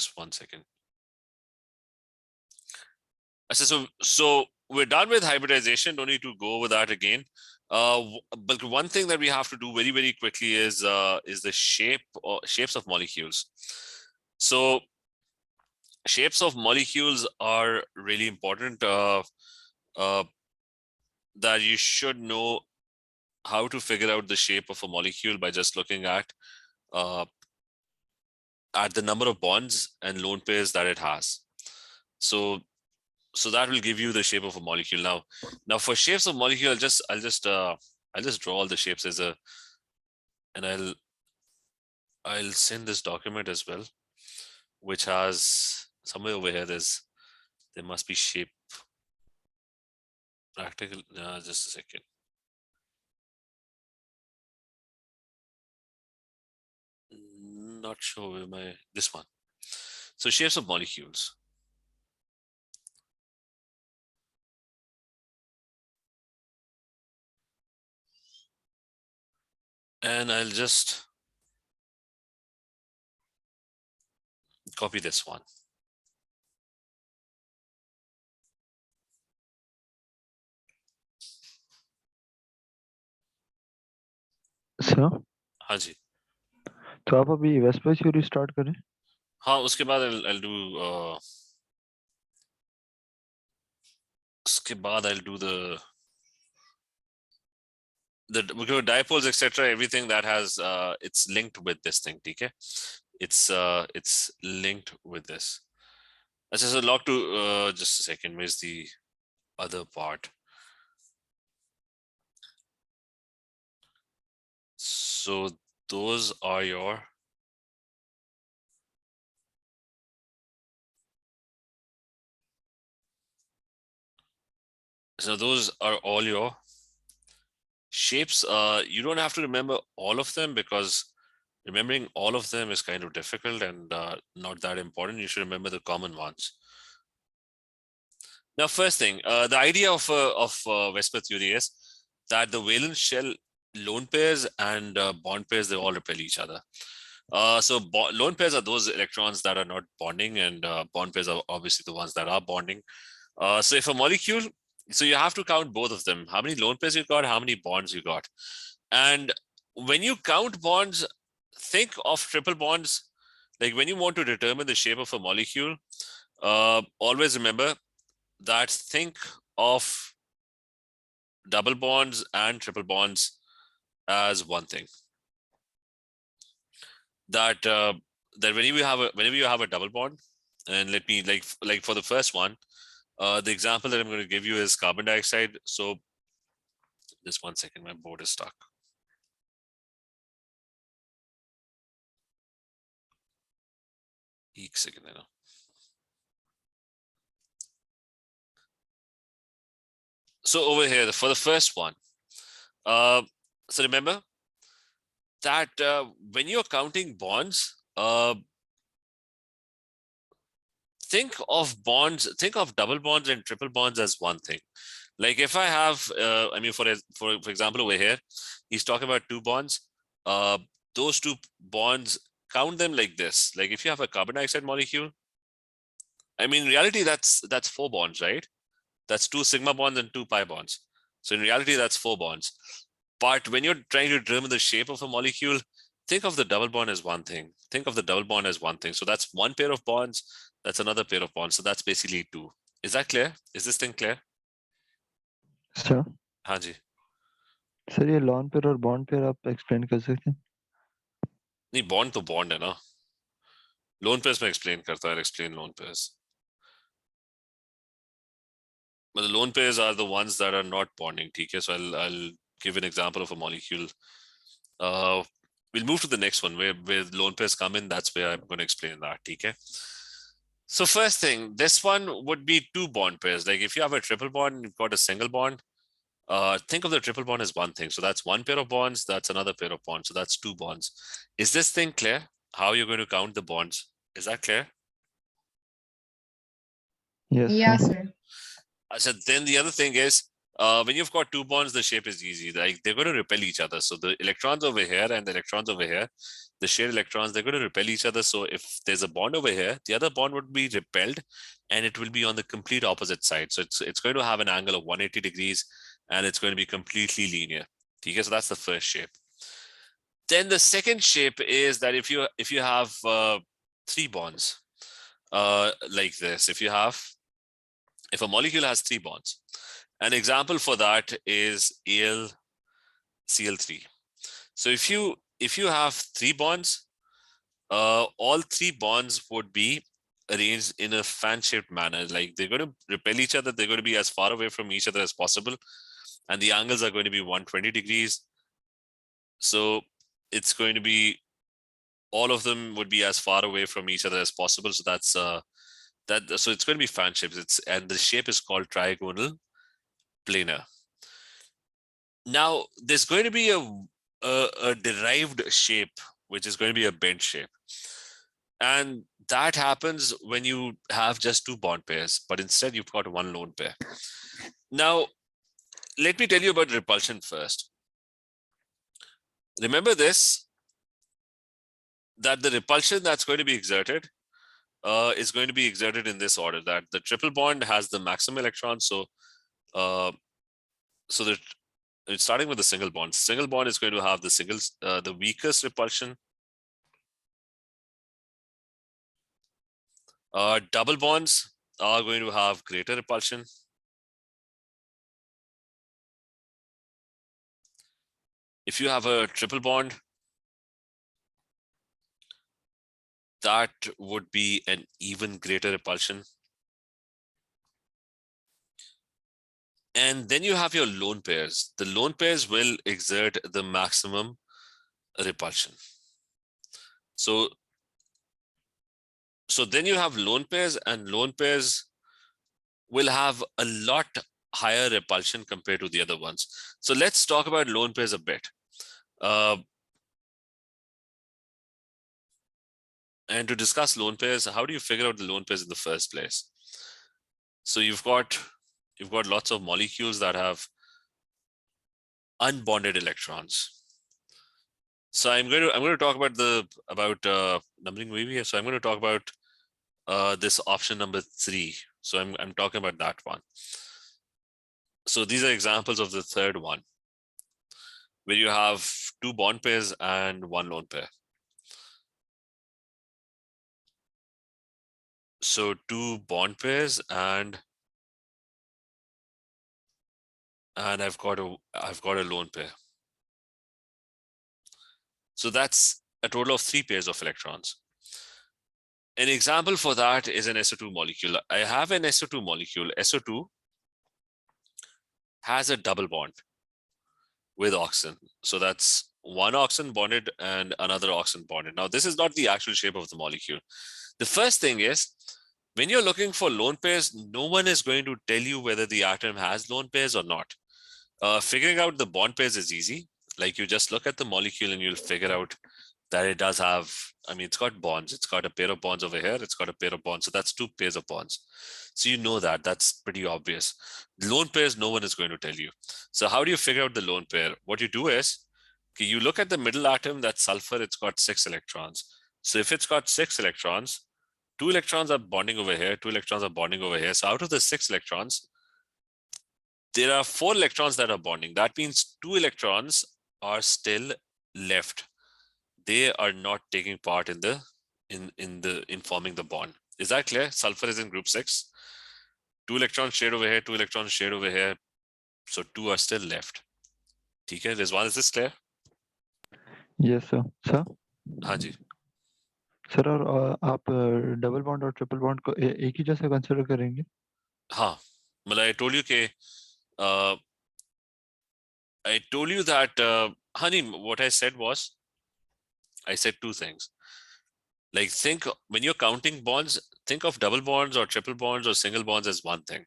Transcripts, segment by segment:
Just 1 second. So we're done with hybridization. Don't need to go over that again. But one thing that we have to do very, very quickly is the shapes of molecules. So shapes of molecules are really important. That you should know how to figure out the shape of a molecule by just looking at the number of bonds and lone pairs that it has. So that will give you the shape of a molecule. Now for shapes of molecule, I'll just draw all the shapes and I'll send this document as well, which has somewhere over here. There must be shape practical. Just a second. Not sure where this one. So shapes of molecules. And I'll just copy this one. Sir हाँ जी, तो आप अभी Vespa theory start करें. हाँ उसके बाद I'll do the dipoles, etc. Everything that has it's linked with this thing. Okay, it's linked with this. This is a log to just a second. Where's the other part? So those are your those are all your shapes. You don't have to remember all of them because remembering all of them is kind of difficult and not that important. You should remember the common ones. Now, first thing, the idea of Vespa theory is that the valence shell lone pairs and bond pairs, they all repel each other. So lone pairs are those electrons that are not bonding, and bond pairs are obviously the ones that are bonding. So if a molecule, so you have to count both of them. How many lone pairs you got, how many bonds you got. And when you count bonds, think of triple bonds. Like when you want to determine the shape of a molecule, always remember that think of double bonds and triple bonds as one thing. That whenever you have a double bond, and let me like for the first one, the example that I'm going to give you is carbon dioxide. So just 1 second, my board is stuck. एक second now. So over here, for the first one, so remember that when you're counting bonds, think of double bonds and triple bonds as one thing. Like if I have, I mean, for example, over here, he's talking about two bonds. Those two bonds, count them like this. Like if you have a carbon dioxide molecule, I mean, in reality, that's 4 bonds, right? That's 2 sigma bonds and 2 pi bonds. So in reality, that's 4 bonds. But when you're trying to determine the shape of a molecule, think of the double bond as one thing. Think of the double bond as one thing. So that's one pair of bonds. That's another pair of bonds. So that's basically 2. Is that clear? Is this thing clear? Sir हाँ जी. Sir ये lone pair और bond pair आप explain कर सकते हैं? नहीं, bond तो bond है ना. लोन पेयर्स में एक्सप्लेन करता है. Explain lone pairs. But the lone pairs are the ones that are not bonding. Okay, so I'll give an example of a molecule. We'll move to the next one where lone pairs come in. That's where I'm going to explain that. Okay. So first thing, this one would be 2 bond pairs. Like if you have a triple bond, you've got a single bond. Think of the triple bond as one thing. So that's 1 pair of bonds. That's another pair of bonds. So that's 2 bonds. Is this thing clear? How you're going to count the bonds? Is that clear? Yes, Yeah, sir. So then the other thing is, when you've got two bonds, the shape is easy. Like they're going to repel each other. So the electrons over here and the electrons over here, the shared electrons, they're going to repel each other. So if there's a bond over here, the other bond would be repelled and it will be on the complete opposite side. So it's going to have an angle of 180 degrees and it's going to be completely linear. Okay, so that's the first shape. Then the second shape is that if you have three bonds like this, if a molecule has three bonds, an example for that is AlCl3. So if you have three bonds, all three bonds would be arranged in a fan-shaped manner. Like they're going to repel each other. They're going to be as far away from each other as possible. And the angles are going to be 120 degrees. So it's going to be, all of them would be as far away from each other as possible. So that's so it's going to be fan shapes. And the shape is called trigonal planar. Now there's going to be a derived shape, which is going to be a bent shape. And that happens when you have just two bond pairs, but instead you've got one lone pair. Now, let me tell you about repulsion first. Remember this, that the repulsion that's going to be exerted is going to be exerted in this order, that the triple bond has the maximum electron. So that it's starting with the single bond. Single bond is going to have the weakest repulsion. Double bonds are going to have greater repulsion. If you have a triple bond, that would be an even greater repulsion. And then you have your lone pairs. The lone pairs will exert the maximum repulsion. So then you have lone pairs, and lone pairs will have a lot higher repulsion compared to the other ones. So let's talk about lone pairs a bit. And to discuss lone pairs, how do you figure out the lone pairs in the first place? So you've got lots of molecules that have unbonded electrons. So I'm going to talk about numbering maybe. So I'm going to talk about this option number 3. So I'm talking about that one. So these are examples of the third one, where you have two bond pairs and one lone pair. So two bond pairs and I've got a lone pair. So that's a total of 3 pairs of electrons. An example for that is an SO2 molecule. I have an SO2 molecule. SO2 has a double bond with oxygen. So that's one oxygen bonded and another oxygen bonded. Now, this is not the actual shape of the molecule. The first thing is, when you're looking for lone pairs, no one is going to tell you whether the atom has lone pairs or not. Figuring out the bond pairs is easy. Like you just look at the molecule and you'll figure out that it does have, it's got bonds. It's got a pair of bonds over here. It's got a pair of bonds. So that's 2 pairs of bonds. So you know that's pretty obvious. Lone pairs, no one is going to tell you. So how do you figure out the lone pair? What you do is, okay, you look at the middle atom, that's sulfur. It's got 6 electrons. So if it's got 6 electrons, 2 electrons are bonding over here. 2 electrons are bonding over here. So out of the 6 electrons, there are 4 electrons that are bonding. That means 2 electrons are still left. They are not taking part in forming the bond. Is that clear? Sulfur is in group 6. 2 electrons shared over here, 2 electrons shared over here. So 2 are still left. Okay, Rizwan, is this clear? Yes sir. Sir? हाँ जी. Sir और आप double bond और triple bond को एक ही जैसा consider करेंगे? हाँ, मतलब I told you that honey, what I said was, I said 2 things. Like think, when you're counting bonds, think of double bonds or triple bonds or single bonds as one thing.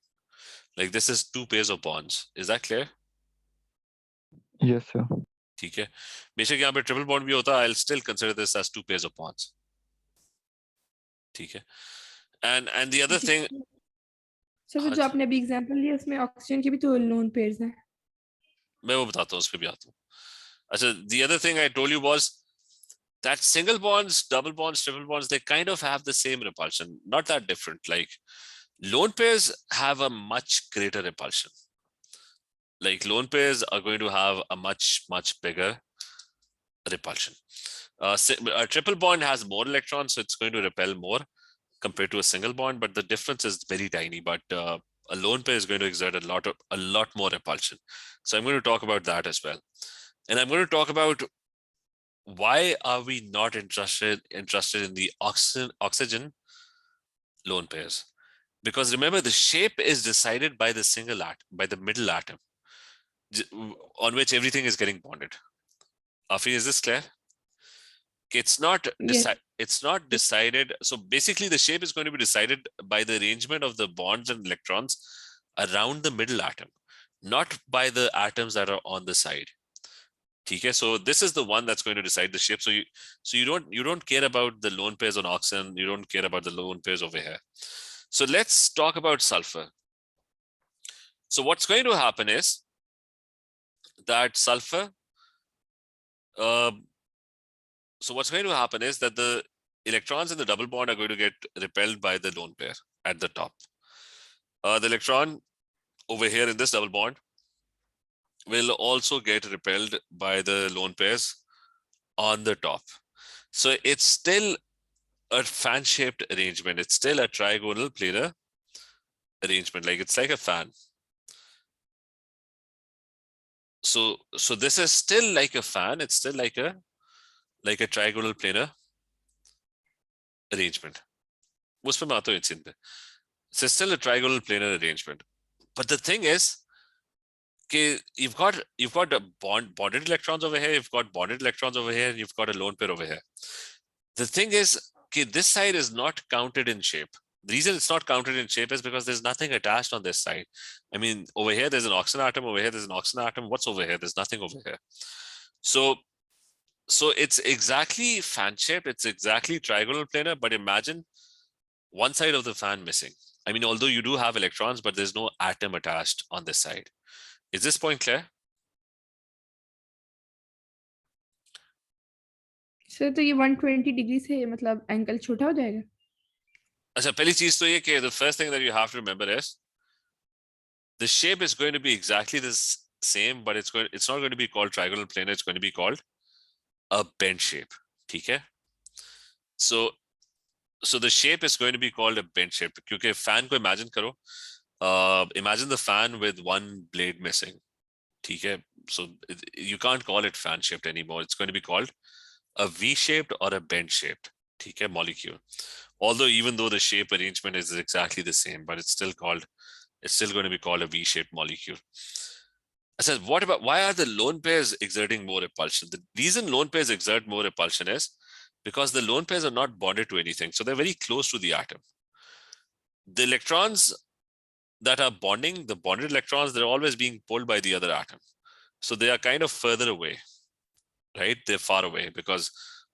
Like this is 2 pairs of bonds. Is that clear? Yes sir. ठीक है. बेशक यहाँ पे triple bond भी होता, I'll still consider this as 2 pairs of bonds. ठीक है. And the other thing, sir तो जो आपने अभी एग्जांपल लिया उसमें ऑक्सीजन के भी तो लोन पेयर्स हैं। मैं वो बताता हूँ, उस पे भी आता हूँ। अच्छा, the other thing I told you was that single bonds, double bonds, triple bonds, they kind of have the same repulsion, not that different. Like lone pairs have a much greater repulsion. Like lone pairs are going to have a much bigger repulsion. A triple bond has more electrons, so it's going to repel more compared to a single bond, but the difference is very tiny. But a lone pair is going to exert a lot more repulsion. So I'm going to talk about that as well, and I'm going to talk about why are we not interested in the oxygen lone pairs? Because remember, the shape is decided by the by the middle atom, on which everything is getting bonded. Afi, is this clear? It's not Yes. it's not decided. So basically, the shape is going to be decided by the arrangement of the bonds and electrons around the middle atom, not by the atoms that are on the side. Okay, so this is the one that's going to decide the shape. So you don't care about the lone pairs on oxygen. You don't care about the lone pairs over here. So let's talk about sulfur. So what's going to happen is that sulfur. So what's going to happen is that the electrons in the double bond are going to get repelled by the lone pair at the top. The electron over here in this double bond will also get repelled by the lone pairs on the top. So it's still a fan-shaped arrangement. It's still a trigonal planar arrangement. Like it's like a fan. So this is still like a fan. It's still like a trigonal planar arrangement. उस पे मैं आता हूँ इन पे. So it's still a trigonal planar arrangement. But the thing is, okay, you've got a bonded electrons over here, you've got bonded electrons over here, and you've got a lone pair over here. The thing is, okay, this side is not counted in shape. The reason it's not counted in shape is because there's nothing attached on this side. I mean, over here there's an oxygen atom, over here there's an oxygen atom. What's over here? There's nothing over here. So it's exactly fan shaped, it's exactly trigonal planar, but imagine one side of the fan missing. I mean, although you do have electrons, but there's no atom attached on this side. Is this point clear? Sir तो ये 120 degree से मतलब angle छोटा हो जाएगा? अच्छा, पहली चीज तो ये कि the first thing that you have to remember is the shape is going to be exactly the same, but it's not going to be called trigonal planar. It's going to be called a bent shape. ठीक है? So the shape is going to be called a bent shape. क्योंकि fan को imagine करो, imagine the fan with one blade missing. ठीक है? So you can't call it fan shaped anymore. It's going to be called a V-shaped or a bent shaped. ठीक है? Molecule. Although even though the shape arrangement is exactly the same, but it's still going to be called a V-shaped molecule. I said, why are the lone pairs exerting more repulsion? The reason lone pairs exert more repulsion is because the lone pairs are not bonded to anything. So they're very close to the atom. The electrons that are bonding, the bonded electrons, they're always being pulled by the other atom. So they are kind of further away, right? They're far away because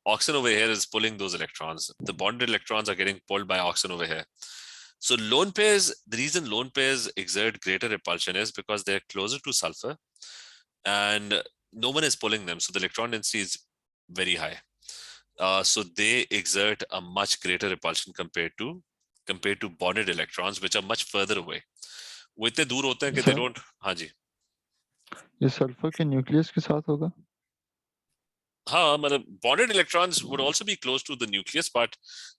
oxygen over here is pulling those electrons. The bonded electrons are getting pulled by oxygen over here. So lone pairs, the reason lone pairs exert greater repulsion is because they're closer to sulfur and no one is pulling them. So the electron density is very high. So they exert a much greater repulsion compared to bonded electrons, which are much further away. वो इतने दूर होते हैं कि they don't. हाँ जी. ये sulphur के nucleus के साथ होगा? हाँ, मतलब bonded electrons would also be close to the nucleus, but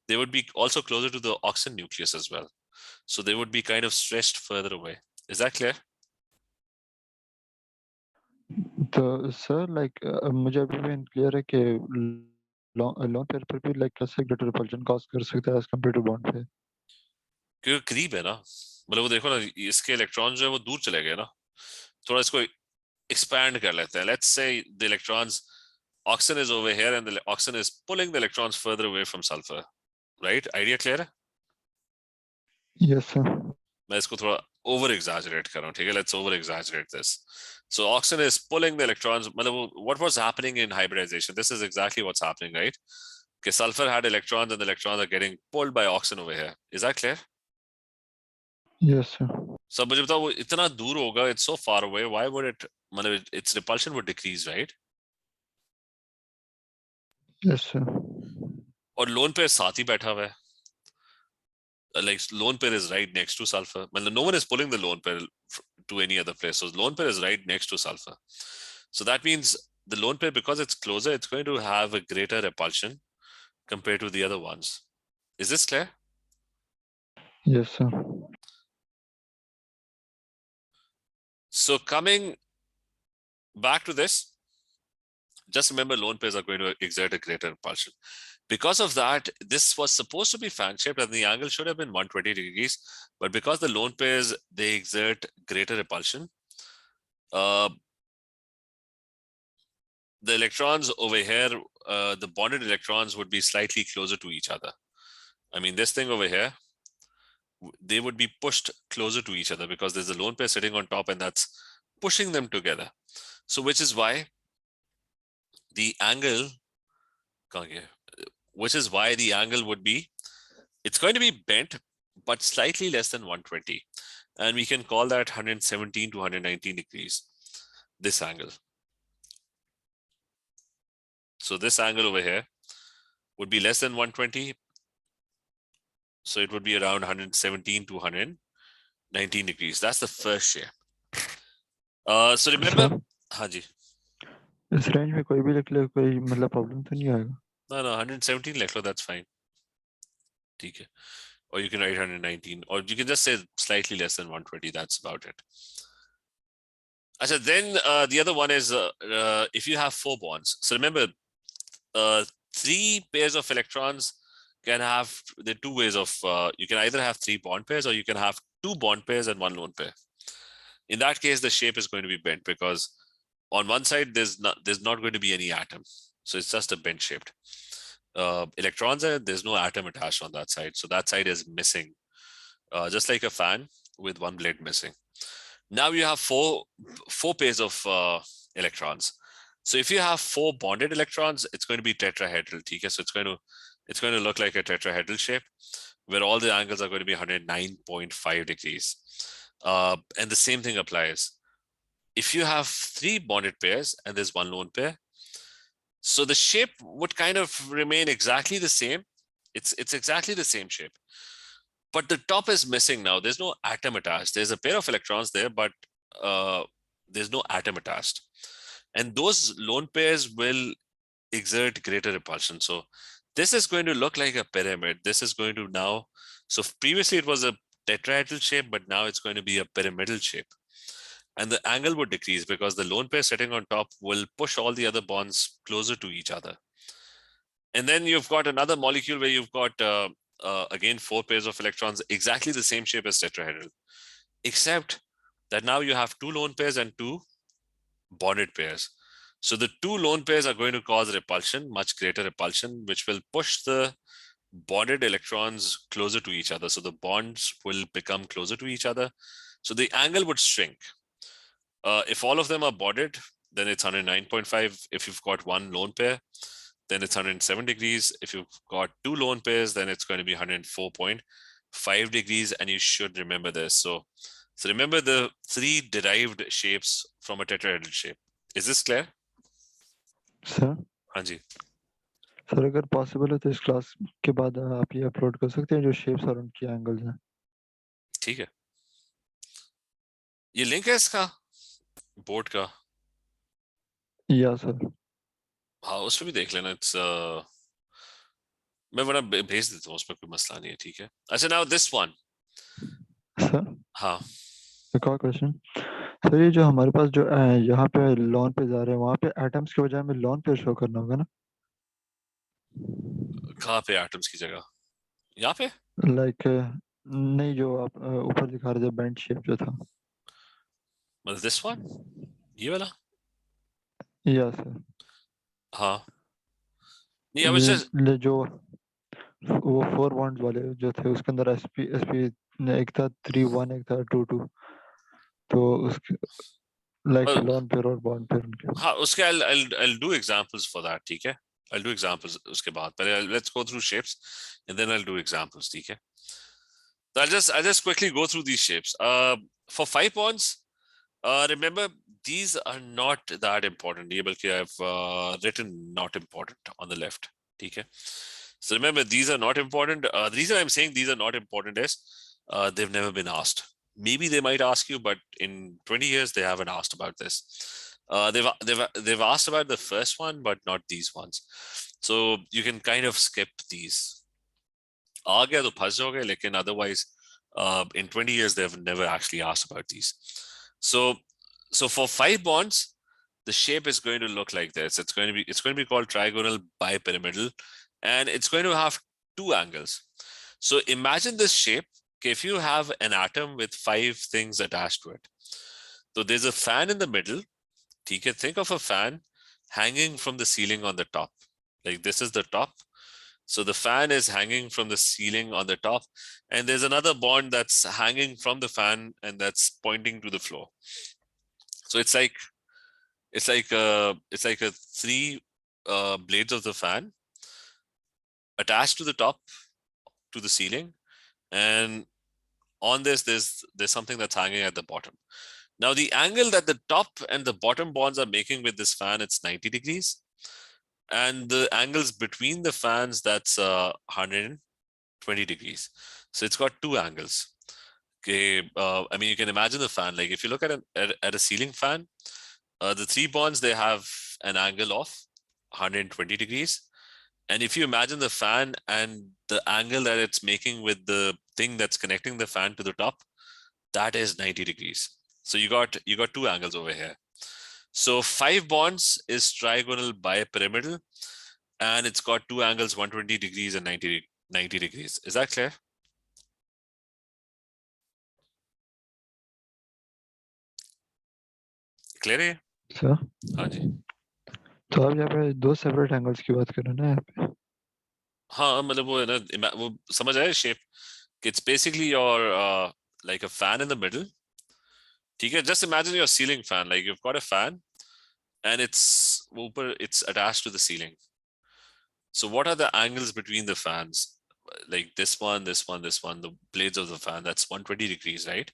they would be also closer to the oxygen nucleus as well. So they would be kind of stretched further away. Is that clear? तो sir like मुझे अभी भी clear है कि long pair पर भी like कैसे greater repulsion cause कर सकता है एज कंपेयर टू बॉन्ड पे? क्योंकि करीब है ना, मतलब वो देखो ना, इसके इलेक्ट्रॉन जो है वो दूर चले गए ना. थोड़ा इसको एक्सपैंड कर लेते हैं. Let's say the electrons, oxygen is over here and the oxygen is pulling the electrons further away from sulfur, right? Idea clear है? Yes sir. मैं इसको थोड़ा over exaggerate कर रहा हूँ, ठीक है? Let's over exaggerate this. So oxygen is pulling the electrons. मतलब what was happening in hybridization? This is exactly what's happening, right? Okay, sulfur had electrons and the electrons are getting pulled by oxygen over here. Is that clear? Yes, sir. So मुझे बताओ वो इतना दूर होगा, it's so far away, why would it, मतलब its repulsion would decrease, right? Yes, sir. और lone pair साथ ही बैठा हुआ है, like lone pair is right next to sulfur, मतलब no one is pulling the lone pair to any other place, so lone pair is right next to sulfur. So that means the lone pair, because it's closer, it's going to have a greater repulsion compared to the other ones. Is this clear? Yes, sir. So coming back to this, just remember lone pairs are going to exert a greater repulsion. Because of that, this was supposed to be fan shaped and the angle should have been 120 degrees. But because the lone pairs, they exert greater repulsion, the electrons over here, the bonded electrons would be slightly closer to each other. I mean, this thing over here, they would be pushed closer to each other because there's a lone pair sitting on top and that's pushing them together. So which is why the angle, would be, it's going to be bent, but slightly less than 120. And we can call that 117 to 119 degrees, this angle. So this angle over here would be less than 120. So it would be around 117 to 119 degrees. That's the first shape. So remember, Sir, हाँ जी, इस range में कोई भी लिख ले, कोई मतलब problem तो नहीं आएगा? no, 117 लिख लो, that's fine. ठीक है. Or you can write 119, or you can just say slightly less than 120. That's about it. Achha, then the other one is if you have 4 bonds. So remember, 3 pairs of electrons can have, there are 2 ways of, you can either have 3 bond pairs or you can have 2 bond pairs and 1 lone pair. In that case, the shape is going to be bent because on one side there's not going to be any atom, so it's just a bent shaped. Electrons are, there's no atom attached on that side, so that side is missing, just like a fan with one blade missing. Now you have four pairs of electrons. So if you have 4 bonded electrons, it's going to be tetrahedral. Okay? So it's going to look like a tetrahedral shape where all the angles are going to be 109.5 degrees. And the same thing applies. If you have 3 bonded pairs and there's 1 lone pair, so the shape would kind of remain exactly the same. It's exactly the same shape. But the top is missing now. There's no atom attached. There's a pair of electrons there, but there's no atom attached. And those lone pairs will exert greater repulsion. So this is going to look like a pyramid. This is going to now, so previously it was a tetrahedral shape, but now it's going to be a pyramidal shape. And the angle would decrease because the lone pair sitting on top will push all the other bonds closer to each other. And then you've got another molecule where you've got, again, 4 pairs of electrons, exactly the same shape as tetrahedral, except that now you have 2 lone pairs and 2 bonded pairs. So the 2 lone pairs are going to cause repulsion, much greater repulsion, which will push the bonded electrons closer to each other. So the bonds will become closer to each other. So the angle would shrink. If all of them are bonded, then it's 109.5. If you've got 1 lone pair, then it's 107 degrees. If you've got 2 lone pairs, then it's going to be 104.5 degrees. And you should remember this. So remember the 3 derived shapes from a tetrahedral shape. Is this clear? Sir, हाँ जी. Sir अगर possible है तो इस class के बाद आप ये upload कर सकते हैं जो शेप्स और उनकी एंगल्स हैं. ठीक है. ये लिंक है इसका बोर्ड का? या सर. हाँ, उस पर भी देख लेना. इट्स मैं बड़ा भेज देता हूँ, उसमें कोई मसला नहीं है. ठीक है. अच्छा, नाउ दिस वन. सर, हाँ, एक और क्वेश्चन. सर, ये जो हमारे पास जो यहाँ पे लॉन पे जा रहे हैं वहाँ पे एटम्स के बजाय में लॉन पे शो करना होगा ना? कहाँ पे एटम्स की जगह? यहाँ पे? लाइक नहीं, जो आप ऊपर दिखा रहे थे बेंट शेप जो था. मतलब दिस वन, ये वाला? या सर. हाँ. नहीं, आई वाज जस्ट, ये जो वो 4 बॉन्ड्स वाले जो थे उसके अंदर एसपी एक था 3 1, एक था 2 2, तो उसके लाइक लॉन पेयर और बॉन्ड पेयर उनके. हाँ, उसके I'll do examples for that. ठीक है. I'll do examples उसके बाद. पहले let's go through shapes and then I'll do examples. ठीक है. So I'll just quickly go through these shapes. For 5 bonds, remember these are not that important. ये बल्कि I've written not important on the left. Okay. So remember these are not important. The reason I'm saying these are not important is they've never been asked. Maybe they might ask you, but in 20 years they haven't asked about this. They've asked about the first one, but not these ones. So you can kind of skip these. आ गया तो फंस जाओगे, लेकिन otherwise in 20 years they've never actually asked about these. So for 5 bonds, the shape is going to look like this. It's going to be called trigonal bipyramidal, and it's going to have 2 angles. So imagine this shape. If you have an atom with 5 things attached to it, so there's a fan in the middle. Think of a fan hanging from the ceiling on the top. Like this is the top. So the fan is hanging from the ceiling on the top, and there's another bond that's hanging from the fan and that's pointing to the floor. So it's like a 3 blades of the fan attached to the top to the ceiling, and on this there's something that's hanging at the bottom. Now the angle that the top and the bottom bonds are making with this fan, it's 90 degrees. And the angles between the fans, that's 120 degrees. So it's got 2 angles. Okay, I mean, you can imagine the fan. Like if you look at a ceiling fan, the 3 bonds, they have an angle of 120 degrees. And if you imagine the fan and the angle that it's making with the thing that's connecting the fan to the top, that is 90 degrees. So you got 2 angles over here. So 5 bonds is trigonal bipyramidal, and it's got 2 angles, 120 degrees and 90 degrees. Is that clear? Clear है? Sir हाँ जी. तो आप यहाँ पे 2 separate angles की बात कर रहे हैं ना यहाँ पे? हाँ, मतलब वो है ना, वो समझ आया shape? It's basically your like a fan in the middle. ठीक है? Just imagine your ceiling fan. Like you've got a fan, and it's attached to the ceiling. So what are the angles between the fans? Like this one, this one, this one, the blades of the fan, that's 120 degrees, right?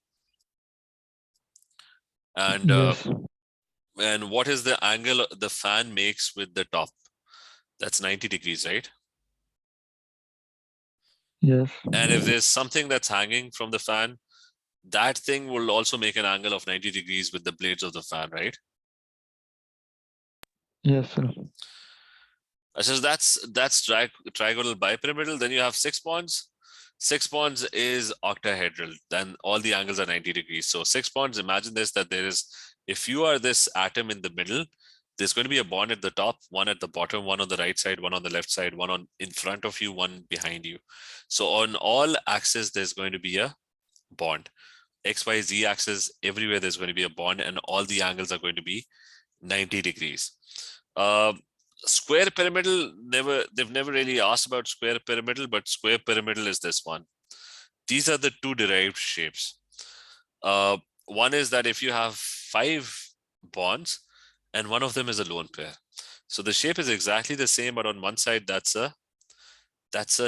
And Yes. and what is the angle the fan makes with the top? That's 90 degrees, right? Yes. And if there's something that's hanging from the fan, that thing will also make an angle of 90 degrees with the blades of the fan, right? Yes, sir. So that's trigonal bipyramidal. Then you have 6 bonds. 6 bonds is octahedral. Then all the angles are 90 degrees. So 6 bonds, imagine this, that there is, if you are this atom in the middle, there's going to be a bond at the top, one at the bottom, one on the right side, one on the left side, one on in front of you, one behind you. So on all axes, there's going to be a bond. X, Y, Z axis, everywhere there's going to be a bond, and all the angles are going to be 90 degrees. Square pyramidal, they've never really asked about square pyramidal, but square pyramidal is this one. These are the 2 derived shapes. One is that if you have 5 bonds and one of them is a lone pair. So the shape is exactly the same, but on one side that's a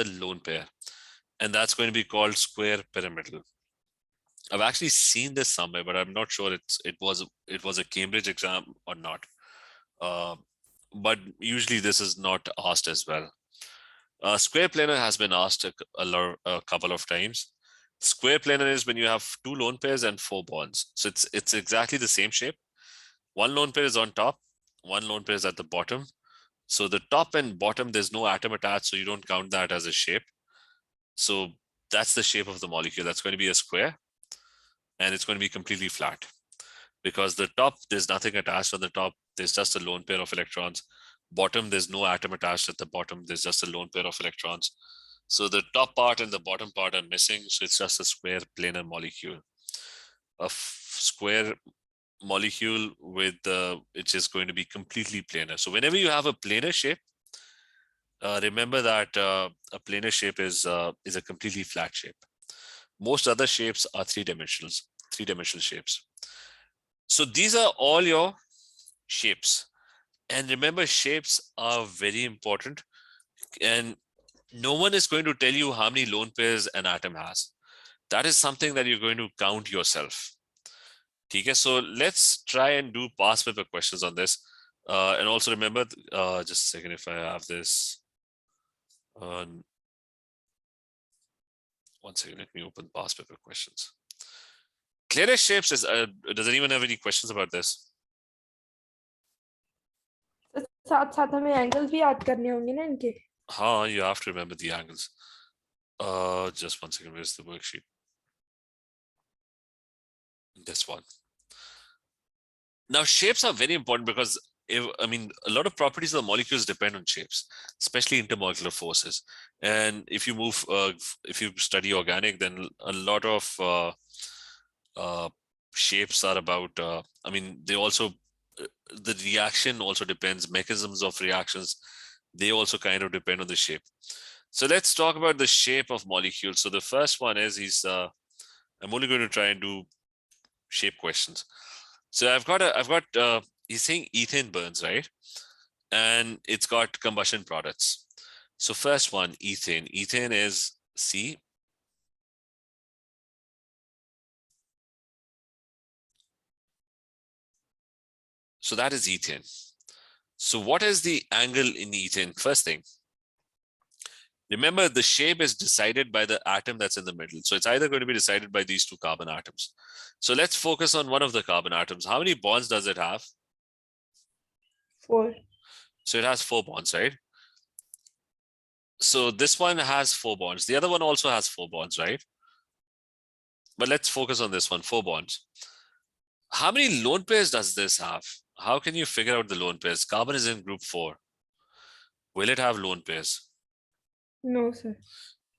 lone pair, and that's going to be called square pyramidal. I've actually seen this somewhere, but I'm not sure it was a Cambridge exam or not. But usually this is not asked as well. Square planar has been asked a couple of times. Square planar is when you have 2 lone pairs and 4 bonds. So it's exactly the same shape. 1 lone pair is on top, 1 lone pair is at the bottom. So the top and bottom, there's no atom attached, so you don't count that as a shape. So that's the shape of the molecule. That's going to be a square, and it's going to be completely flat. Because the top, there's nothing attached on the top. There's just a lone pair of electrons. Bottom, there's no atom attached at the bottom. There's just a lone pair of electrons. So the top part and the bottom part are missing. So it's just a square planar molecule. A square molecule with which is going to be completely planar. So whenever you have a planar shape, remember that a planar shape is a completely flat shape. Most other shapes are three-dimensional shapes. So these are all your shapes. And remember, shapes are very important. And no one is going to tell you how many lone pairs an atom has. that is something that you're going to count yourself. Okay, so let's try and do past paper questions on this. And also remember, just a second if I have this. One second, let me open past paper questions. Clearest shapes is, does anyone have any questions about this? साथ साथ हमें angles भी याद करने होंगे ना इनके. हाँ, you have to remember the angles. Just 1 second, where's the worksheet? This one. Now, shapes are very important because I mean, a lot of properties of the molecules depend on shapes, especially intermolecular forces. And if you move, if you study organic, then a lot of shapes are about, I mean, they also, the reaction also depends, mechanisms of reactions, they also kind of depend on the shape. So let's talk about the shape of molecules. So the first one is, I'm only going to try and do shape questions. So I've got, he's saying ethane burns, right? And it's got combustion products. So first one, ethane. Ethane is C. So that is ethane. So what is the angle in ethane? First thing, remember the shape is decided by the atom that's in the middle. So it's either going to be decided by these two carbon atoms. So let's focus on one of the carbon atoms. How many bonds does it have? 4. So it has 4 bonds, right? So this one has 4 bonds. The other one also has 4 bonds, right? But let's focus on this one, 4 bonds. How many lone pairs does this have? How can you figure out the lone pairs? Carbon is in group 4. Will it have lone pairs? No, sir.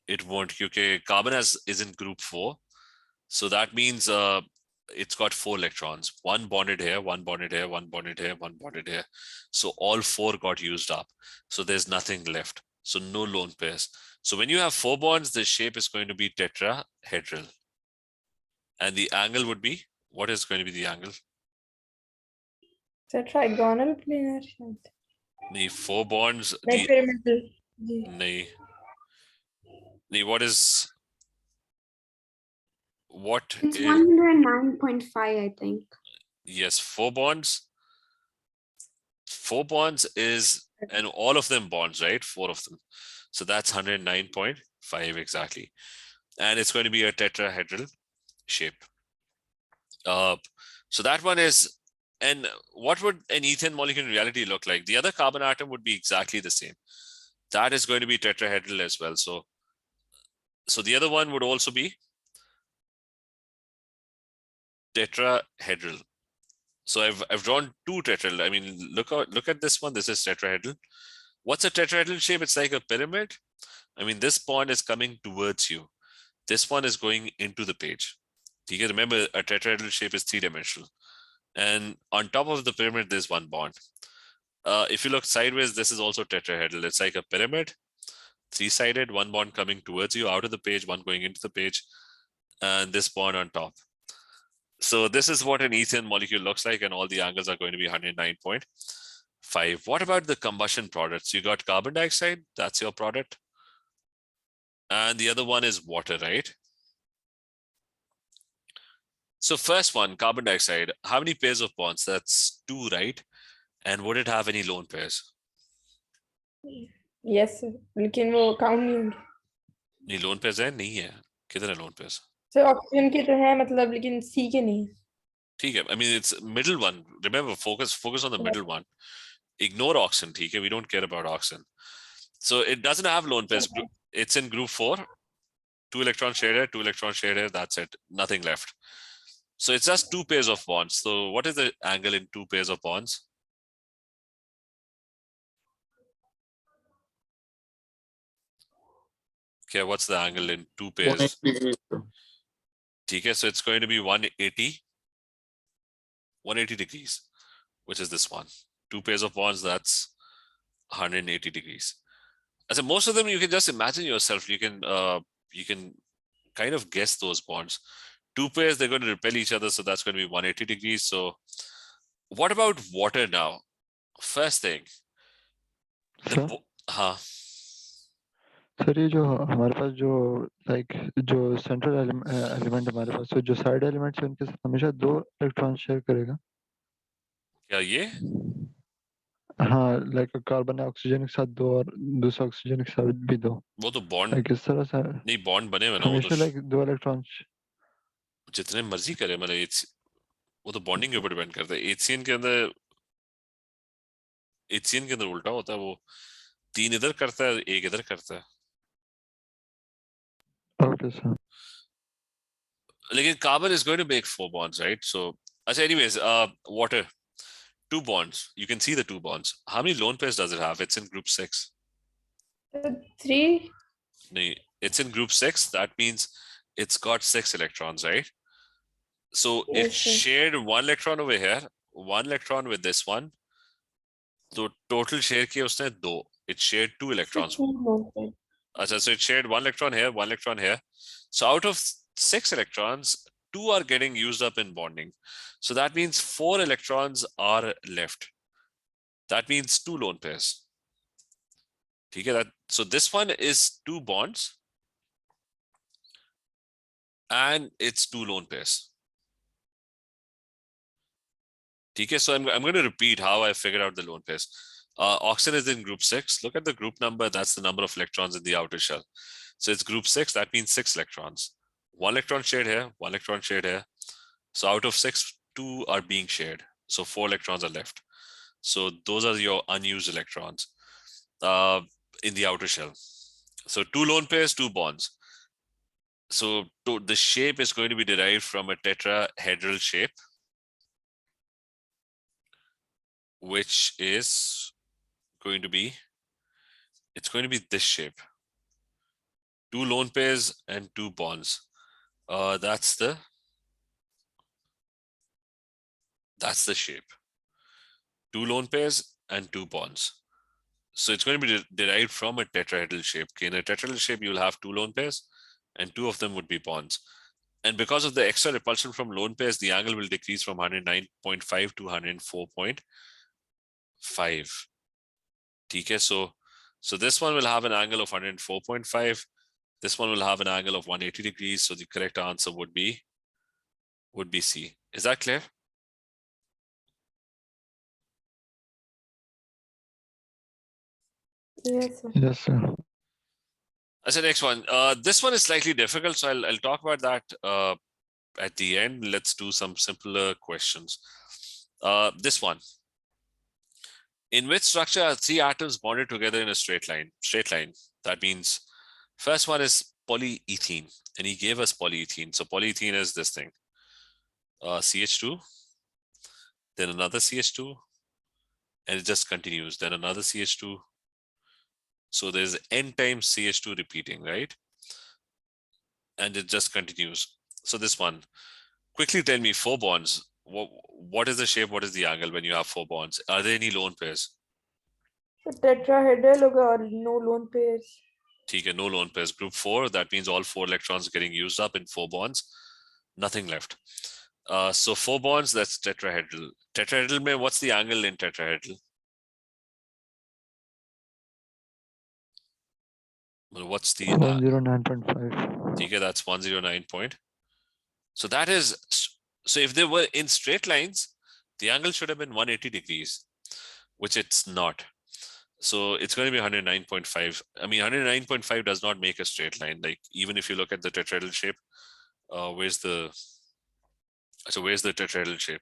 It won't. Okay, carbon is in group 4. So that means it's got 4 electrons. One bonded here, one bonded here, one bonded here, one bonded here. So all 4 got used up. So there's nothing left. So no lone pairs. So when you have 4 bonds, the shape is going to be tetrahedral. And the angle would be, what is going to be the angle? Sir, trigonal planar शायद. The 4 bonds. Like pyramidal. Ji. What is, what It's is, 109.5, I think. yes, 4 bonds. 4 bonds is, and all of them bonds, right? 4 of them. So that's 109.5 exactly. And it's going to be a tetrahedral shape. So that one is, and what would an ethane molecule in reality look like? The other carbon atom would be exactly the same. That is going to be tetrahedral as well. So the other one would also be tetrahedral. So I've drawn 2 tetrahedral. I mean, look at this one. This is tetrahedral. What's a tetrahedral shape? It's like a pyramid. I mean, this bond is coming towards you. This one is going into the page. You can remember a tetrahedral shape is 3-dimensional. And on top of the pyramid, there's one bond. If you look sideways, this is also tetrahedral. It's like a pyramid, 3-sided, one bond coming towards you out of the page, one going into the page, and this bond on top. So this is what an ethane molecule looks like, and all the angles are going to be 109.5. What about the combustion products? You got carbon dioxide, that's your product. And the other one is water, right? So first one, carbon dioxide, how many pairs of bonds? That's 2, right? And would it have any lone pairs? Yes, sir. लेकिन वो count नहीं होंगे. नहीं lone pairs है? नहीं है. कितने lone pairs? Sir, oxygen के तो है मतलब लेकिन C के नहीं. ठीक है. I mean, it's middle one. Remember, focus on the middle one. Ignore oxygen. ठीक है. We don't care about oxygen. So it doesn't have lone pairs. It's in group 4. 2 electrons shared here, 2 electrons shared here. That's it. Nothing left. So it's just 2 pairs of bonds. So what is the angle in 2 pairs of bonds? Okay, what's the angle in 2 pairs? 180 degrees. Okay, so it's going to be 180 degrees, which is this one. 2 pairs of bonds, that's 180 degrees. So most of them you can just imagine yourself. You can kind of guess those bonds. 2 pairs, they're going to repel each other, so that's going to be 180 degrees. So what about water now? First thing, Sir? Sir ये जो हमारे पास जो like जो central element हमारे पास, तो जो side elements है उनके साथ हमेशा 2 इलेक्ट्रॉन शेयर करेगा। क्या ये? हाँ, लाइक कार्बन है ऑक्सीजन के साथ 2 और दूसरा ऑक्सीजन के साथ भी 2। वो तो बॉन्ड, लाइक इस तरह से नहीं बॉन्ड बने हुए ना, वो तो हमेशा लाइक 2 इलेक्ट्रॉन। जितने मर्जी करे, मतलब वो तो बॉन्डिंग के ऊपर डिपेंड करता है। एचसीएन के अंदर उल्टा होता है, वो 3 इधर करता है, 1 इधर करता है। Okay sir. लेकिन carbon is going to make 4 bonds, right? So, anyways, water, 2 bonds. You can see the 2 bonds. How many lone pairs does it have? It's in group 6. 3. No, it's in group 6. That means it's got 6 electrons, right? So it Yes, sir. shared 1 electron over here, 1 electron with this one. So total share किया उसने 2. It shared 2 electrons. So it shared 1 electron here, 1 electron here. So out of 6 electrons, 2 are getting used up in bonding. So that means 4 electrons are left. That means 2 lone pairs. Okay, so this one is 2 bonds and it's 2 lone pairs. Okay, so I'm going to repeat how I figured out the lone pairs. Oxygen is in group 6. Look at the group number. That's the number of electrons in the outer shell. So it's group 6. That means 6 electrons. 1 electron shared here, 1 electron shared here. So out of 6, 2 are being shared. So 4 electrons are left. So those are your unused electrons in the outer shell. So 2 lone pairs, 2 bonds. So the shape is going to be derived from a tetrahedral shape, which is going to be, it's going to be this shape. 2 lone pairs and 2 bonds. That's the shape. 2 lone pairs and 2 bonds. So it's going to be derived from a tetrahedral shape. Okay, in a tetrahedral shape, you'll have 2 lone pairs and 2 of them would be bonds. And because of the extra repulsion from lone pairs, the angle will decrease from 109.5 to 104.5. Okay, so this one will have an angle of 104.5. This one will have an angle of 180 degrees. So the correct answer would be C. Is that clear? Yes, sir. Yes sir. That's the next one. This one is slightly difficult, so I'll talk about that at the end. Let's do some simpler questions. This one. In which structure are 3 atoms bonded together in a straight line? That means first one is polyethene, and he gave us polyethene. So polyethene is this thing. CH2, then another CH2, and it just continues. Then another CH2. So there's n times CH2 repeating, right? And it just continues. So this one, quickly tell me 4 bonds. What is the shape? What is the angle when you have 4 bonds? Are there any lone pairs? So tetrahedral होगा और no lone pairs. Okay, no lone pairs. Group 4, that means all 4 electrons getting used up in 4 bonds. Nothing left. So 4 bonds, that's tetrahedral. Tetrahedral mein, what's the angle in tetrahedral? Well, what's the 109.5. Okay, that's 109 point. So that is, so if they were in straight lines, the angle should have been 180 degrees, which it's not. So it's going to be 109.5. I mean, 109.5 does not make a straight line. Like even if you look at the tetrahedral shape, where's the tetrahedral shape?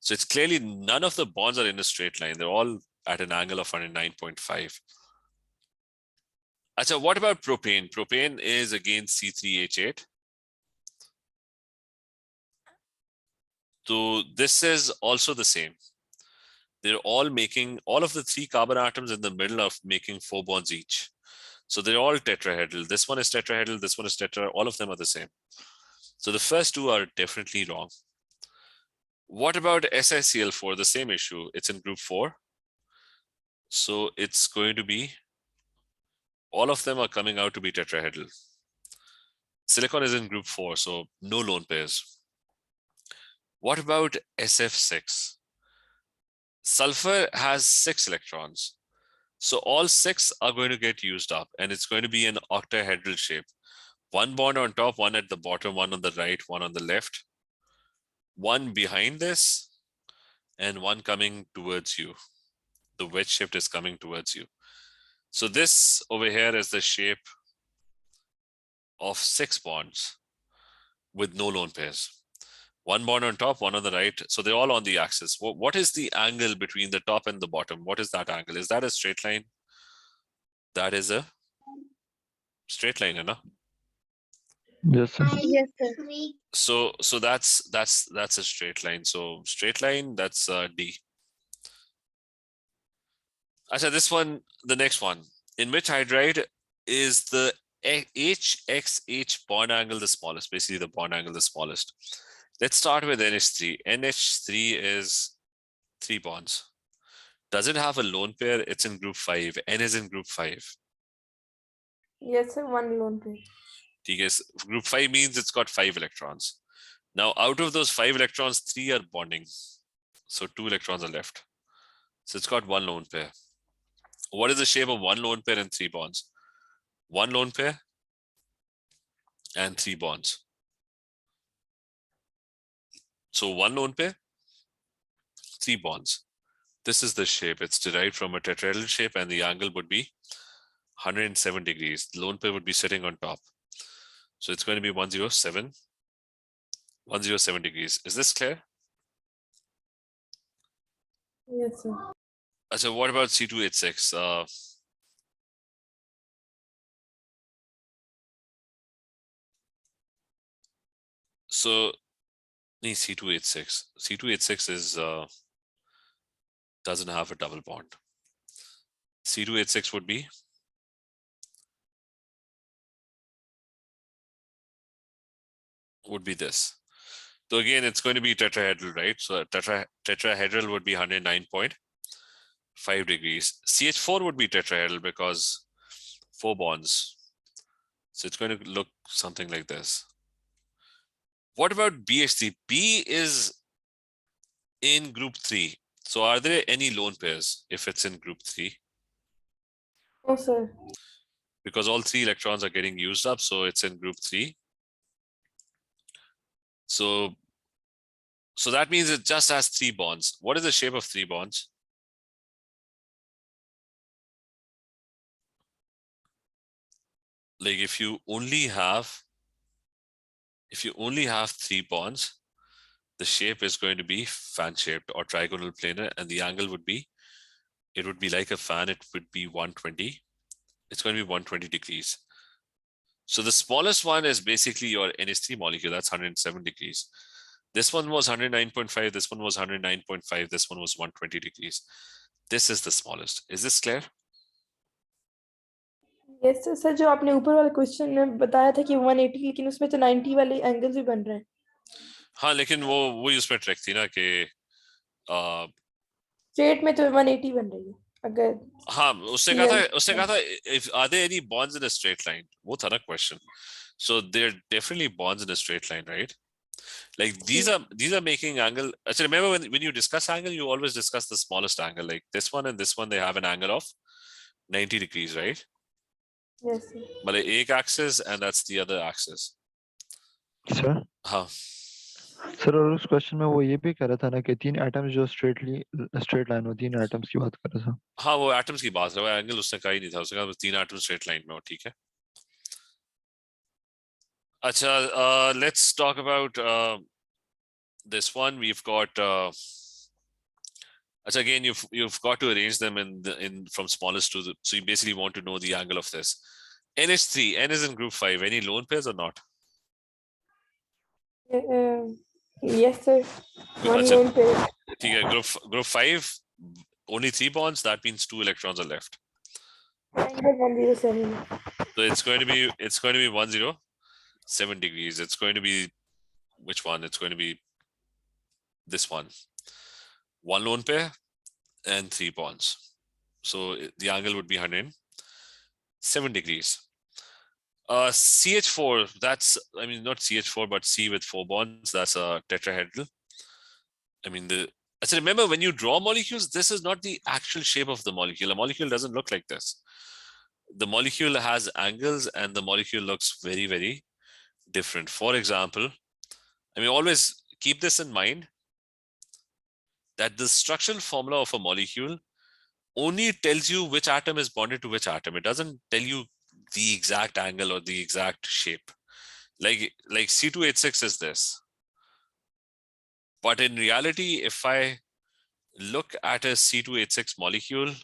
So it's clearly none of the bonds are in a straight line. They're all at an angle of 109.5. So what about propane? Propane is again C3H8. So this is also the same. They're all making, all of the 3 carbon atoms in the middle of making 4 bonds each. So they're all tetrahedral. This one is tetrahedral, this one is tetra, all of them are the same. So the first 2 are definitely wrong. What about SiCl4? The same issue. It's in group 4. So it's going to be, all of them are coming out to be tetrahedral. Silicon is in group 4, so no lone pairs. What about SF6? Sulfur has 6 electrons. So all 6 are going to get used up, and it's going to be an octahedral shape. One bond on top, one at the bottom, one on the right, one on the left, one behind this, and one coming towards you. The wedge shift is coming towards you. So this over here is the shape of 6 bonds with no lone pairs. One bond on top, one on the right. So they're all on the axis. What is the angle between the top and the bottom? What is that angle? Is that a straight line? That is a straight line, no? Yes, sir. Yes, sir. So that's a straight line. So straight line, that's D. Achha, this one, the next one. In which hydride is the HXH bond angle the smallest? Basically, the bond angle the smallest. Let's start with NH3. NH3 is 3 bonds. Does it have a lone pair? It's in group 5. N is in group 5. Yes, sir. One lone pair. Yes, group 5 means it's got 5 electrons. Now, out of those 5 electrons, 3 are bonding. So 2 electrons are left. So it's got 1 lone pair. What is the shape of 1 lone pair and 3 bonds? 1 lone pair and 3 bonds. So 1 lone pair, 3 bonds. This is the shape. It's derived from a tetrahedral shape, and the angle would be 107 degrees. The lone pair would be sitting on top. So it's going to be 107 degrees. Is this clear? Yes, sir. So what about C2H6? So C2H6. C2H6 is doesn't have a double bond. C2H6 would be this. So again, it's going to be tetrahedral, right? So tetrahedral would be 109.5 degrees. CH4 would be tetrahedral because 4 bonds. So it's going to look something like this. What about BH3? B is in group 3. So are there any lone pairs if it's in group 3? No, sir. Because all 3 electrons are getting used up, so it's in group 3. So that means it just has 3 bonds. What is the shape of 3 bonds? Like if you only have 3 bonds, the shape is going to be fan shaped or trigonal planar, and the angle would be, it would be like a fan, it would be 120. It's going to be 120 degrees. So the smallest one is basically your NH3 molecule, that's 107 degrees. This one was 109.5, this one was 109.5, this one was 120 degrees. This is the smallest. Is this clear? Yes, sir. Sir जो आपने ऊपर वाले question में बताया था कि 180, लेकिन उसमें तो 90 वाले एंगल्स भी बन रहे हैं. हाँ, लेकिन वो उसमें ट्रिक थी ना कि स्ट्रेट में तो 180 बन रही है अगर. हाँ, उसने कहा था if are there any bonds in a straight line? वो था ना question. So there are definitely bonds in a straight line, right? Like these are making angle. Actually, remember when you discuss angle, you always discuss the smallest angle. Like this one and this one, they have an angle of 90 degrees, right? Yes, sir. But एक axis and that's the other axis. Sir. हाँ. Sir और उस question में वो ये भी कह रहा था ना कि 3 एटम्स जो स्ट्रेट लाइन हो, 3 एटम्स की बात कर रहा था. हाँ, वो एटम्स की बात है, वो एंगल उसने कहा ही नहीं था. उसने कहा 3 एटम्स स्ट्रेट लाइन में हो. ठीक है. अच्छा, let's talk about this one. We've got again, you've got to arrange them in from smallest to the, so you basically want to know the angle of this. NH3, N is in group 5. Any lone pairs or not? Yes, sir. One Achha, lone pair. group 5, only 3 bonds. That means 2 electrons are left. Angle 107. So it's going to be 107 degrees. It's going to be which one? It's going to be this one. 1 lone pair and 3 bonds. So the angle would be 107 degrees. CH4, that's, I mean, not CH4, but C with 4 bonds, that's a tetrahedral. I mean, So remember, when you draw molecules, this is not the actual shape of the molecule. A molecule doesn't look like this. The molecule has angles and the molecule looks very, very different. For example, I mean, always keep this in mind that the structural formula of a molecule only tells you which atom is bonded to which atom. It doesn't tell you the exact angle or the exact shape. Like C2H6 is this. But in reality, if I look at a C2H6 molecule,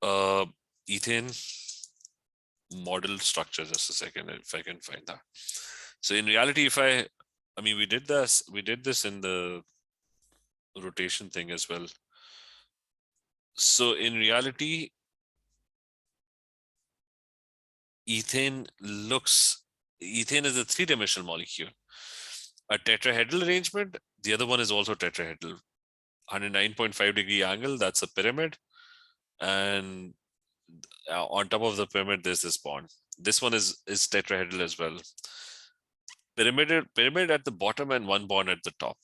ethane model structure, just a second, if I can find that. So in reality, I mean, we did this in the rotation thing as well. So in reality, ethane is a three-dimensional molecule. A tetrahedral arrangement, the other one is also tetrahedral. 109.5 degree angle, that's a pyramid. And on top of the pyramid, there's this bond. This one is tetrahedral as well. Pyramid at the bottom and one bond at the top.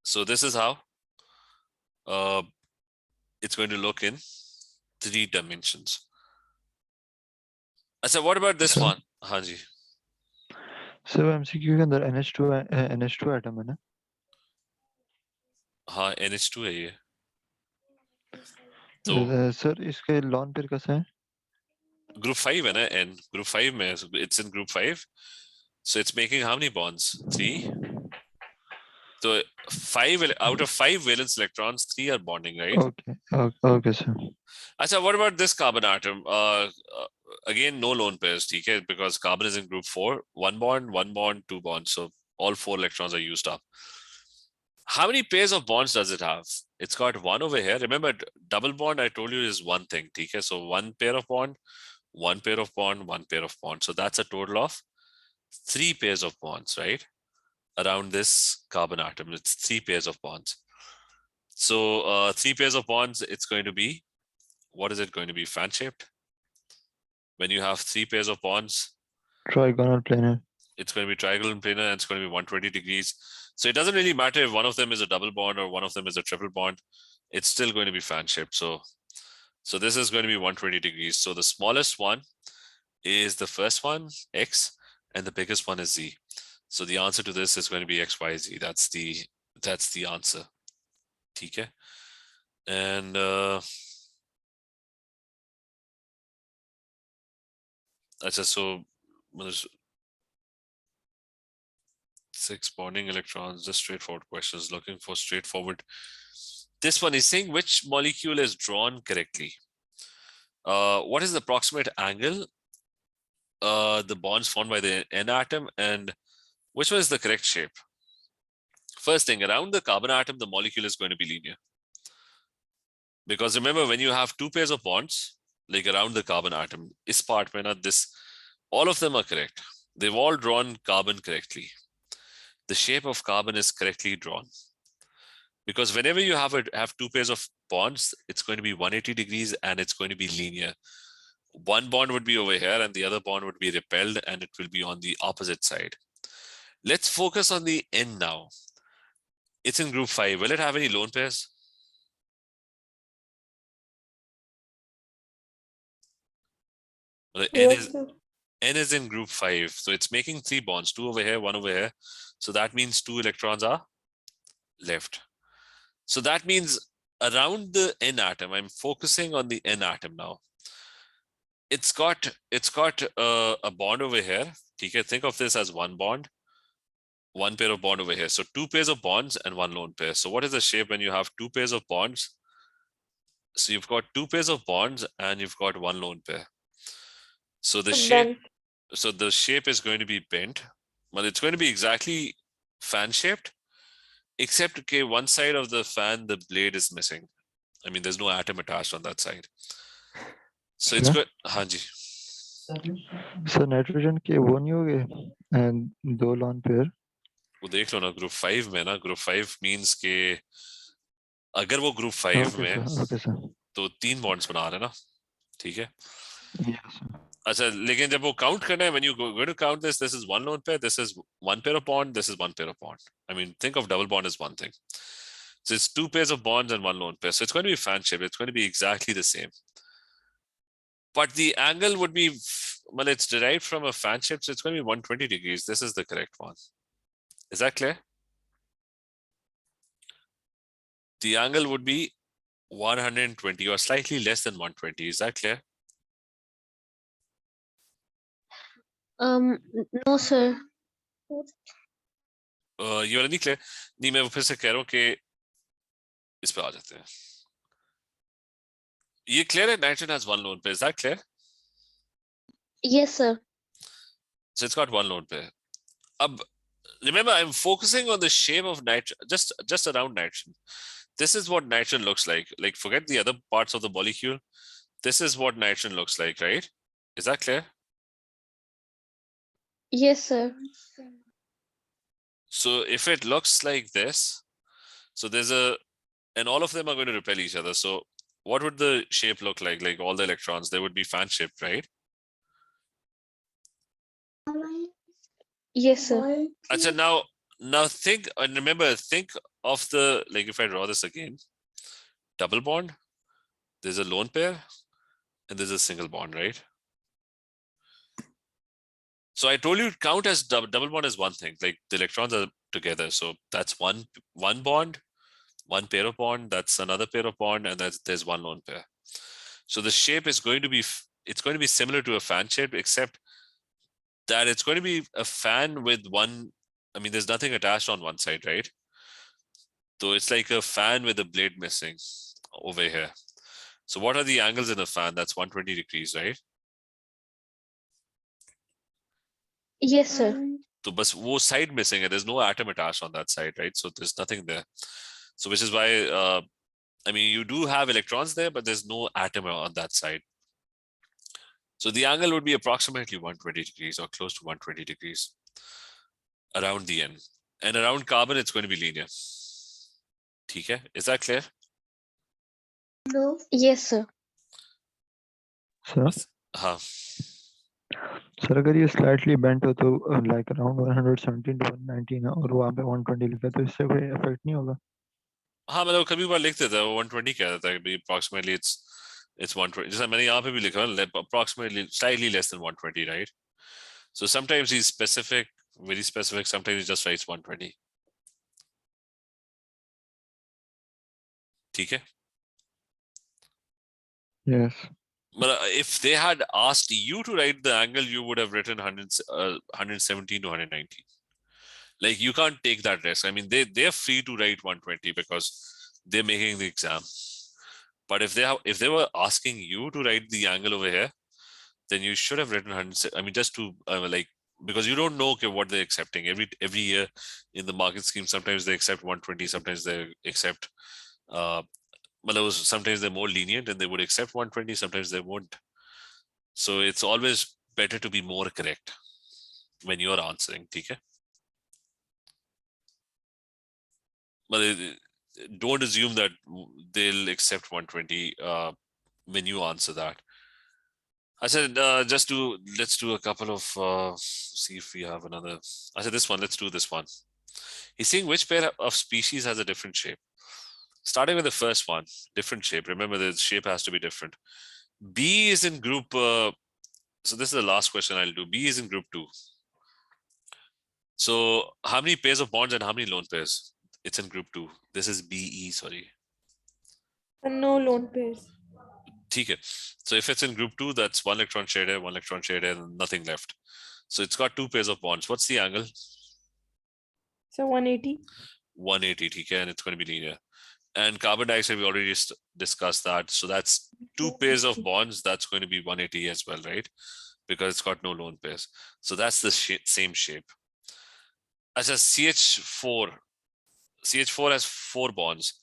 So this is how it's going to look in 3 dimensions. I said, what about this one? Hanji. So MCQ के अंदर NH2 atom है ना? हाँ, NH2 है ये. तो sir इसके lone pair कैसा है? Group 5 है ना, N. Group 5 में, it's in group 5. So it's making how many bonds? 3. So 5 out of 5 valence electrons, 3 are bonding, right? Okay, sir. Achha, what about this carbon atom? Again, no lone pairs, okay? Because carbon is in group 4. 1 bond, 2 bonds. So all 4 electrons are used up. How many pairs of bonds does it have? It's got 1 over here. Remember, double bond, I told you, is one thing, okay? So 1 pair of bond, 1 pair of bond, 1 pair of bond. So that's a total of 3 pairs of bonds, right? Around this carbon atom, it's 3 pairs of bonds. So 3 pairs of bonds, it's going to be, what is it going to be? Fan shaped? When you have 3 pairs of bonds, Trigonal planar. It's going to be trigonal planar and it's going to be 120 degrees. So it doesn't really matter if one of them is a double bond or one of them is a triple bond. It's still going to be fan shaped. So this is going to be 120 degrees. So the smallest one is the first one, X, and the biggest one is Z. So the answer to this is going to be X, Y, Z. That's the answer. Okay. And so 6 bonding electrons, just straightforward questions, looking for straightforward. This one is saying which molecule is drawn correctly. What is the approximate angle? The bonds formed by the N atom, and which one is the correct shape? First thing, around the carbon atom, the molecule is going to be linear. Because remember, when you have 2 pairs of bonds, like around the carbon atom, is part mein na, this, all of them are correct. They've all drawn carbon correctly. The shape of carbon is correctly drawn. Because whenever you have 2 pairs of bonds, it's going to be 180 degrees and it's going to be linear. One bond would be over here and the other bond would be repelled and it will be on the opposite side. Let's focus on the N now. It's in group 5. Will it have any lone pairs? The N is in group 5. So it's making 3 bonds, 2 over here, 1 over here. So that means 2 electrons are left. So that means around the N atom, I'm focusing on the N atom now. It's got a bond over here. Okay, think of this as 1 bond, 1 pair of bond over here. So 2 pairs of bonds and 1 lone pair. So what is the shape when you have 2 pairs of bonds? So you've got 2 pairs of bonds and you've got 1 lone pair. So the shape is going to be bent, but it's going to be exactly fan shaped, except okay, one side of the fan, the blade is missing. I mean, there's no atom attached on that side. So it's good. Hanji. So nitrogen के वो नहीं होगे and 2 lone pair. वो देख लो ना group 5 में ना, group 5 means के अगर वो group 5 में okay, sir. तो 3 bonds बना रहे ना, ठीक है? Yes, sir. अच्छा, लेकिन जब वो count करना है, when you go to count this is one lone pair, this is one pair of bond, this is one pair of bond. I mean, think of double bond as one thing. So it's two pairs of bonds and one lone pair. So it's going to be fan shaped. It's going to be exactly the same. But the angle would be, well, it's derived from a fan shape, so it's going to be 120 degrees. This is the correct one. Is that clear? The angle would be 120 or slightly less than 120. Is that clear? No, sir. You are नहीं clear? नहीं, मैं फिर से कह रहा हूँ कि इस पे आ जाते हैं. ये clear है? Nitrogen has one lone pair. Is that clear? Yes, sir. So it's got one lone pair. Remember, I'm focusing on the shape of nitrogen, just around nitrogen. This is what nitrogen looks like. Like, forget the other parts of the molecule. This is what nitrogen looks like, right? Is that clear? Yes, sir. So if it looks like this, so there's and all of them are going to repel each other. So what would the shape look like? Like all the electrons, they would be fan shaped, right? Yes, sir. Achha, now think, and remember, think of the, like if I draw this again, double bond, there's a lone pair, and there's a single bond, right? So I told you count as double bond is one thing, like the electrons are together. So that's one bond, one pair of bond, that's another pair of bond, and there's one lone pair. So the shape is going to be, it's going to be similar to a fan shape, except that it's going to be a fan with one, I mean, there's nothing attached on one side, right? So it's like a fan with a blade missing over here. So what are the angles in a fan? That's 120 degrees, right? Yes, sir. So bas wo side missing hai, there's no atom attached on that side, right? So there's nothing there. So which is why, I mean, you do have electrons there, but there's no atom on that side. So the angle would be approximately 120 degrees or close to 120 degrees around the end. And around carbon, it's going to be linear. Okay, is that clear? No. Yes, sir. Sir, हाँ. Sir अगर ये slightly bent हो तो like around 117 to 119 है और वहाँ पे 120 लिखा है तो इससे कोई effect नहीं होगा? हाँ, मतलब कभी बार लिख देता है 120 कह देता है, approximately it's 120. जैसा मैंने यहाँ पे भी लिखा है, approximately slightly less than 120, right? So sometimes he's specific, very specific. Sometimes he just writes 120. ठीक है? Yes. But if they had asked you to write the angle, you would have written 117 to 119. Like you can't take that risk. I mean, they're free to write 120 because they're making the exam. But if they were asking you to write the angle over here, then you should have written 100. I mean, just to like, because you don't know what they're accepting. Every year in the market scheme, sometimes they accept 120, sometimes they accept sometimes they're more lenient and they would accept 120, sometimes they won't. So it's always better to be more correct when you're answering. Okay? But don't assume that they'll accept 120 when you answer that. I said, let's do a couple of, see if we have another. I said this one, let's do this one. He's saying which pair of species has a different shape. Starting with the first one, different shape. Remember, the shape has to be different. B is in group, so this is the last question I'll do. B is in group 2. So how many pairs of bonds and how many lone pairs? It's in group 2. This is BE, sorry. And no lone pairs. Okay. So if it's in group 2, that's one electron shared here, one electron shared here, and nothing left. So it's got 2 pairs of bonds. What's the angle? So 180. 180, okay, and it's going to be linear. And carbon dioxide, we already discussed that. So that's 2 pairs of bonds. That's going to be 180 as well, right? Because it's got no lone pairs. So that's the same shape. As a CH4 has 4 bonds.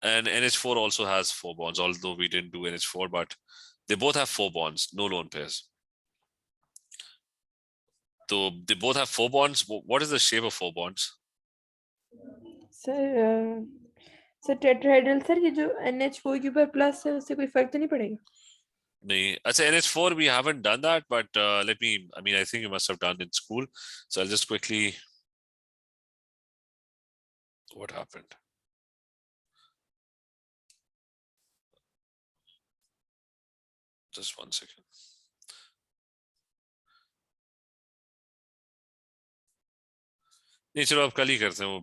And NH4 also has 4 bonds, although we didn't do NH4, but they both have 4 bonds, no lone pairs. So they both have 4 bonds. What is the shape of 4 bonds? Sir, tetrahedral sir, ये जो NH4 के ऊपर plus है उससे कोई फर्क तो नहीं पड़ेगा? नहीं, अच्छा, NH4 we haven't done that, but let me, I mean, I think you must have done in school. So I'll just quickly, what happened? Just 1 second. नहीं, चलो अब कल ही करते हैं वो,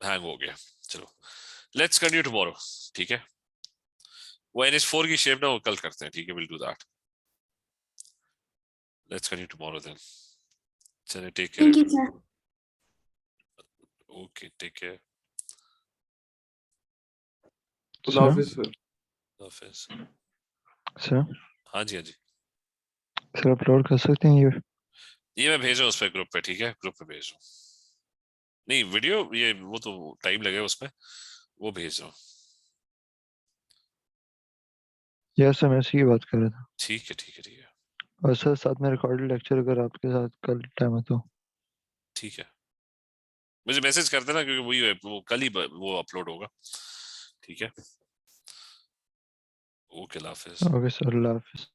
हैंग हो गया। चलो, लेट्स कंटिन्यू टुमारो, ठीक है? वो NH4 की शेप ना वो कल करते हैं, ठीक है? Will do that. Let's continue tomorrow then. चलिए, take care. Thank you, sir. Okay, take care. Sir, office. sir, हाँ जी, हाँ जी, sir अपलोड कर सकते हैं ये मैं भेज रहा हूँ उस पर, ग्रुप पे, ठीक है? ग्रुप पे भेज रहा हूँ। नहीं, वीडियो ये वो तो टाइम लगेगा उसमें, वो भेज रहा हूँ। यस सर, मैं इसी की बात कर रहा था। ठीक है, ठीक है, ठीक है, और सर साथ में रिकॉर्डेड लेक्चर अगर आपके साथ कल टाइम है तो। ठीक है। मुझे मैसेज कर देना, क्योंकि वही है, वो कल ही वो अपलोड होगा, ठीक है? ओके, अल्लाह हाफिज। ओके सर, अल्लाह हाफिज।